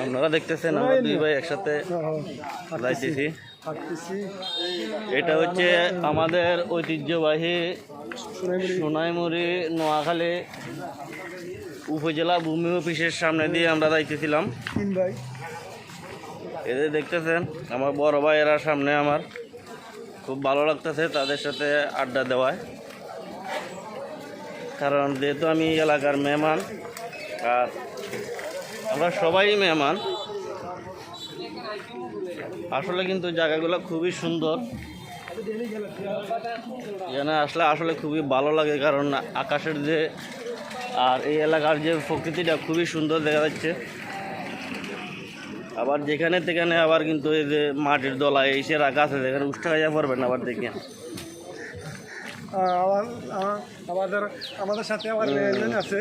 আপনারা দেখতেছেন আমরা দুই ভাই একসাথে যাইতেছি। এটা হচ্ছে আমাদের ঐতিহ্যবাহী সোনাইমুড়ি নোয়াখালী উপজেলা ভূমি অফিসের সামনে দিয়ে আমরা যাইতেছিলাম। এদের দেখতেছেন আমার বড় ভাইয়েরা সামনে, আমার খুব ভালো লাগতেছে তাদের সাথে আড্ডা দেওয়ায়, কারণ যেহেতু আমি এলাকার মেহমান আর আমরা সবাই মেহমান। আসলে কিন্তু জায়গাগুলো খুবই সুন্দর, এখানে আসলে আসলে খুবই ভালো লাগে, কারণ আকাশের যে আর এই এলাকার যে প্রকৃতিটা খুবই সুন্দর দেখা যাচ্ছে। আবার যেখানে সেখানে আবার কিন্তু এই যে মাটির দলায় এসে রাখা আছে, যেখানে উষ্টা খাইয়া পড়বেন আবার দেখে। আমাদের সাথে আমার আছে।